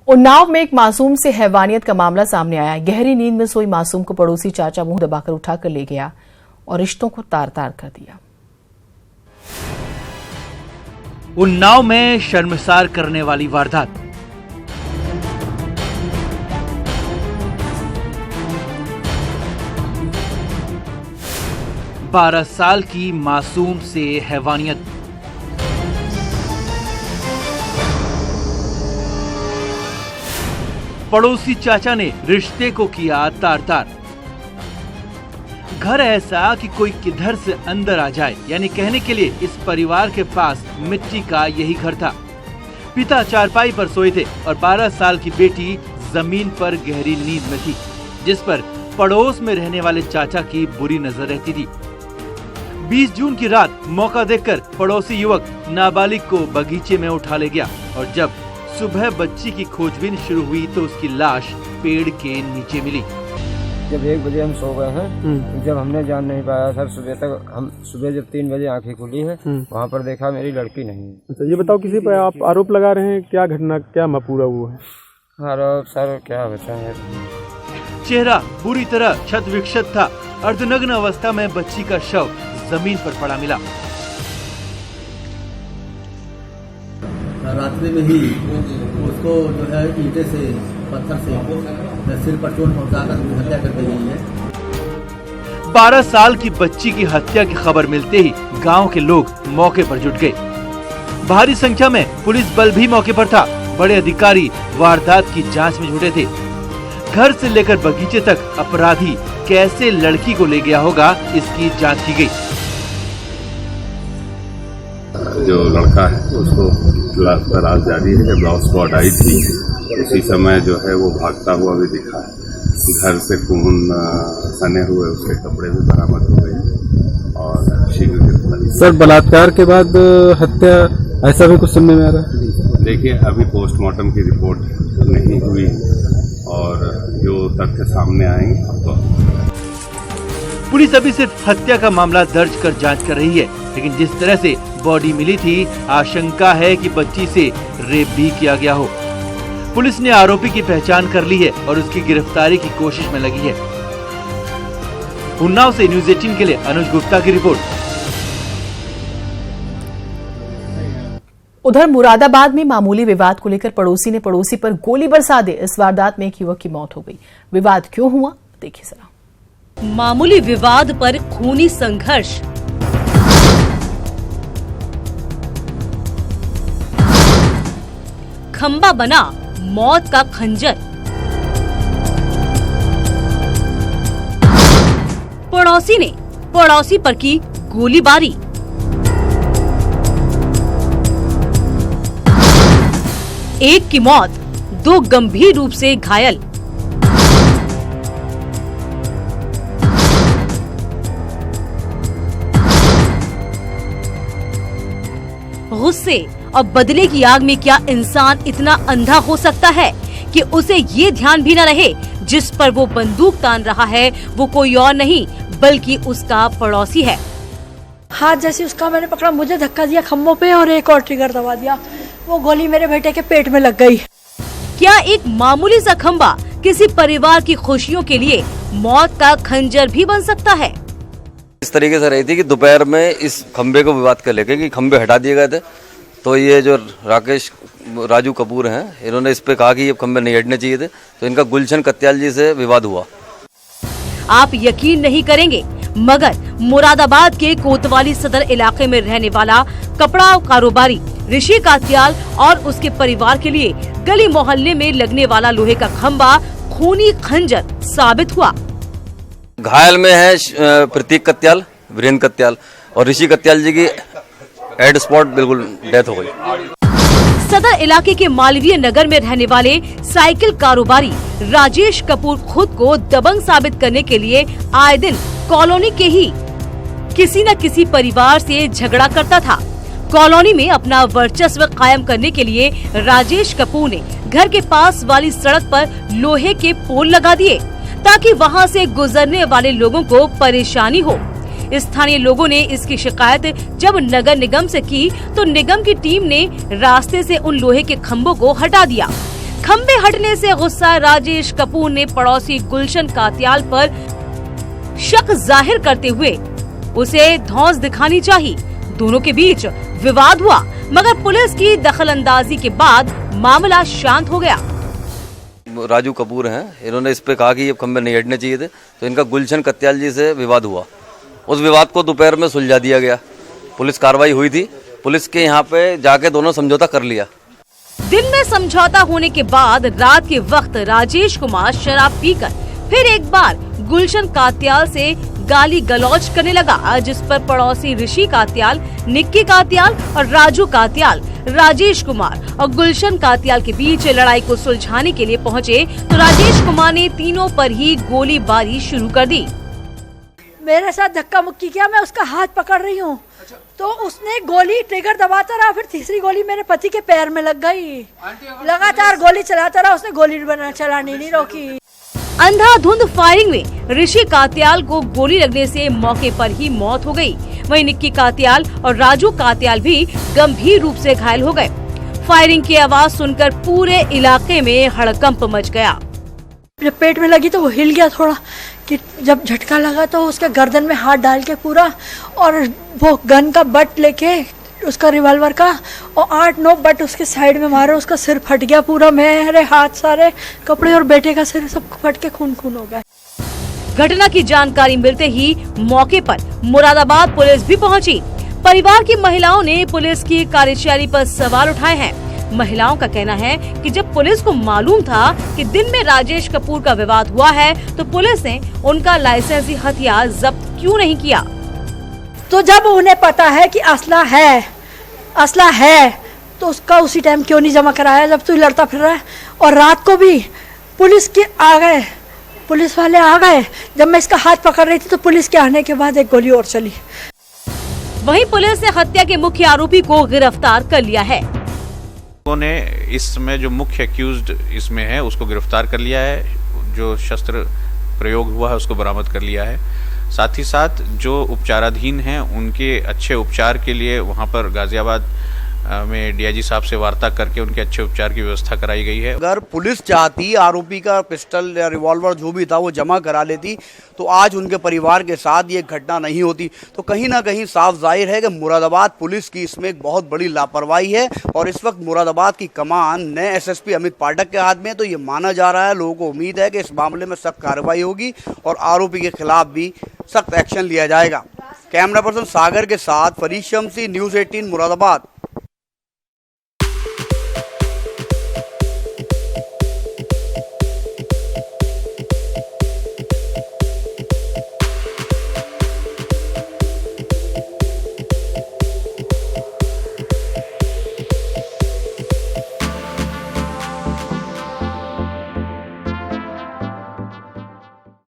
उन्नाव में एक मासूम से हैवानियत का मामला सामने आया। गहरी नींद में सोई मासूम को पड़ोसी चाचा मुंह दबाकर उठाकर ले गया और रिश्तों को तार तार कर दिया। उन्नाव में शर्मसार करने वाली वारदात। बारह साल की मासूम से हैवानियत। पड़ोसी चाचा ने रिश्ते को किया तार तार। घर ऐसा कि कोई किधर से अंदर आ जाए, यानी कहने के लिए इस परिवार के पास मिट्टी का यही घर था। पिता चारपाई पर सोए थे और 12 साल की बेटी जमीन पर गहरी नींद में थी, जिस पर पड़ोस में रहने वाले चाचा की बुरी नजर रहती थी। 20 जून की रात मौका देखकर पड़ोसी युवक नाबालिग को बगीचे में उठा ले गया और जब सुबह बच्ची की खोजबीन शुरू हुई तो उसकी लाश पेड़ के नीचे मिली। जब 1 बजे हम सो गए हैं, जब हमने जान नहीं पाया सर, सुबह जब 3 बजे आंखें खुली है, वहाँ पर देखा मेरी लड़की नहीं है। तो ये बताओ, किसी पर आप आरोप लगा रहे हैं, क्या घटना, क्या पूरा हुआ है? आरोप सर क्या बताएं। चेहरा बुरी तरह क्षत विक्षत था। अर्धनग्न अवस्था में बच्ची का शव जमीन पर पड़ा मिला। रात्रि में ही उसको जो है ईंटे से, पत्थर से सिर पर चोट पहुंचाकर हत्या कर दी गई है। 12 साल की बच्ची की हत्या की खबर मिलते ही गांव के लोग मौके पर जुट गए। भारी संख्या में पुलिस बल भी मौके पर था। बड़े अधिकारी वारदात की जांच में जुटे थे। घर से लेकर बगीचे तक अपराधी कैसे लड़की को ले गया होगा, इसकी जांच की गई। जो लड़का है उसको तलाश जारी है। जब लॉस स्पॉट आई थी उसी समय जो है वो भागता हुआ भी दिखा है। घर से खून सने हुए उसके कपड़े भी बरामद हो गए और शीघ्र। सर, बलात्कार के बाद हत्या, ऐसा भी कुछ सुनने में आ रहा है? देखिए, अभी पोस्टमार्टम की रिपोर्ट नहीं हुई और जो तथ्य सामने आएंगे तो पुलिस अभी सिर्फ हत्या का मामला दर्ज कर जांच कर रही है, लेकिन जिस तरह से बॉडी मिली थी, आशंका है कि बच्ची से रेप भी किया गया हो। पुलिस ने आरोपी की पहचान कर ली है और उसकी गिरफ्तारी की कोशिश में लगी है। उन्नाव से न्यूज़ 18 के लिए अनुज गुप्ता की रिपोर्ट। उधर मुरादाबाद में मामूली विवाद को लेकर पड़ोसी ने पड़ोसी पर गोली बरसा दी। इस वारदात में एक युवक की मौत हो गई। विवाद क्यों हुआ, देखिए जरा। मामूली विवाद पर खूनी संघर्ष। खंबा बना मौत का खंजर। पड़ोसी ने पड़ोसी पर की गोलीबारी। एक की मौत, 2 गंभीर रूप से घायल। गुस्से और बदले की आग में क्या इंसान इतना अंधा हो सकता है कि उसे ये ध्यान भी न रहे जिस पर वो बंदूक तान रहा है वो कोई और नहीं बल्कि उसका पड़ोसी है। हाथ जैसे उसका मैंने पकड़ा, मुझे धक्का दिया खम्भों पे और एक और ट्रिगर दबा दिया। वो गोली मेरे बेटे के पेट में लग गई। क्या एक मामूली सा खंबा किसी परिवार की खुशियों के लिए मौत का खंजर भी बन सकता है? इस तरीके से रही थी कि दोपहर में इस खंबे को विवाद कर लेके कि खंबे हटा दिए गए थे, तो ये जो राजू कपूर हैं, इन्होंने इस पे कहा कि ये खंबे नहीं हटने चाहिए थे, तो इनका गुलशन कत्याल जी से विवाद हुआ। आप यकीन नहीं करेंगे, मगर मुरादाबाद के कोतवाली सदर इलाके में रहने वाला कपड़ा कारोबारी ऋषि कात्याल और उसके परिवार के लिए गली मोहल्ले में लगने वाला लोहे का खंबा खूनी खंजर साबित हुआ। घायल में है प्रतीक कत्याल, वीरेंद्र कत्याल और ऋषि कत्याल जी की एड स्पॉट बिल्कुल डेथ हो गई। सदर इलाके के मालवीय नगर में रहने वाले साइकिल कारोबारी राजेश कपूर खुद को दबंग साबित करने के लिए आए दिन कॉलोनी के ही किसी न किसी परिवार से झगड़ा करता था। कॉलोनी में अपना वर्चस्व कायम करने के लिए राजेश कपूर ने घर के पास वाली सड़क पर लोहे के पोल लगा दिए ताकि वहां से गुजरने वाले लोगों को परेशानी हो। स्थानीय लोगों ने इसकी शिकायत जब नगर निगम से की तो निगम की टीम ने रास्ते से उन लोहे के खंभों को हटा दिया। खंबे हटने से गुस्सा राजेश कपूर ने पड़ोसी गुलशन कात्याल पर शक जाहिर करते हुए उसे धौंस दिखानी चाहिए। दोनों के बीच विवाद हुआ, मगर पुलिस की दखलंदाजी के बाद मामला शांत हो गया। राजू कपूर हैं, इन्होंने इस पे कहा कि ये खंबे नहीं हटने चाहिए थे, तो इनका गुलशन कत्याल जी से विवाद हुआ। उस विवाद को दोपहर में सुलझा दिया गया। पुलिस कार्रवाई हुई थी, पुलिस के यहाँ पे जाके दोनों समझौता कर लिया। दिन में समझौता होने के बाद रात के वक्त राजेश कुमार शराब पीकर फिर एक बार गुलशन कात्याल से गाली गलौज करने लगा, जिस पर पड़ोसी ऋषि कात्याल, निक्की कात्याल और राजू कात्याल राजेश कुमार और गुलशन कात्याल के बीच लड़ाई को सुलझाने के लिए पहुंचे, तो राजेश कुमार ने तीनों पर ही गोलीबारी शुरू कर दी। मेरे साथ धक्का मुक्की किया, मैं उसका हाथ पकड़ रही हूँ तो उसने गोली ट्रिगर दबाता रहा, फिर तीसरी गोली मेरे पति के पैर में लग गई। लगातार गोली चलाता रहा, उसने गोली चलानी नहीं रोकी। अंधाधुंध फायरिंग में ऋषि कात्याल को गोली लगने से मौके पर ही मौत हो गई। वहीं निक्की कात्याल और राजू कात्याल भी गंभीर रूप से घायल हो गए। फायरिंग की आवाज सुनकर पूरे इलाके में हड़कंप मच गया। जब पेट में लगी तो वो हिल गया थोड़ा, कि जब झटका लगा तो उसके गर्दन में हाथ डाल के पूरा, और वो गन का बट लेके उसका रिवॉल्वर का, और 8-9 बट उसके साइड में मारे, उसका सिर फट गया पूरा, मेरे हाथ सारे कपड़े और बेटे का सिर सब फट के खून खून हो गया। घटना की जानकारी मिलते ही मौके पर मुरादाबाद पुलिस भी पहुंची। परिवार की महिलाओं ने पुलिस की कार्यशैली पर सवाल उठाए हैं। महिलाओं का कहना है कि जब पुलिस को मालूम था कि दिन में राजेश कपूर का विवाद हुआ है, तो पुलिस ने उनका लाइसेंसी हथियार जब्त क्यों नहीं किया। तो जब उन्हें पता है कि असला है तो उसका उसी टाइम क्यों नहीं जमा कराया जब तू लड़ता फिर रहा है। और रात को भी पुलिस वाले आ गए, जब मैं इसका हाथ पकड़ रही थी तो पुलिस के आने के बाद एक गोली और चली। वहीं पुलिस ने हत्या के मुख्य आरोपी को गिरफ्तार कर लिया है। ने इसमें जो मुख्य एक्यूज्ड इसमें है उसको गिरफ्तार कर लिया है, जो शस्त्र प्रयोग हुआ है उसको बरामद कर लिया है। साथ ही साथ जो उपचाराधीन हैं उनके अच्छे उपचार के लिए वहां पर गाजियाबाद में डीआईजी साहब से वार्ता करके उनके अच्छे उपचार की व्यवस्था कराई गई है। अगर पुलिस चाहती आरोपी का पिस्टल या रिवॉल्वर जो भी था वो जमा करा लेती तो आज उनके परिवार के साथ ये घटना नहीं होती। तो कहीं ना कहीं साफ जाहिर है कि मुरादाबाद पुलिस की इसमें एक बहुत बड़ी लापरवाही है, और इस वक्त मुरादाबाद की कमान नए एसएसपी अमित पाठक के हाथ में। तो ये माना जा रहा है, लोगों को उम्मीद है कि इस मामले में सख्त कार्रवाई होगी और आरोपी के खिलाफ भी सख्त एक्शन लिया जाएगा। कैमरा पर्सन सागर के साथ फरीद शमसी, न्यूज़ 18 मुरादाबाद।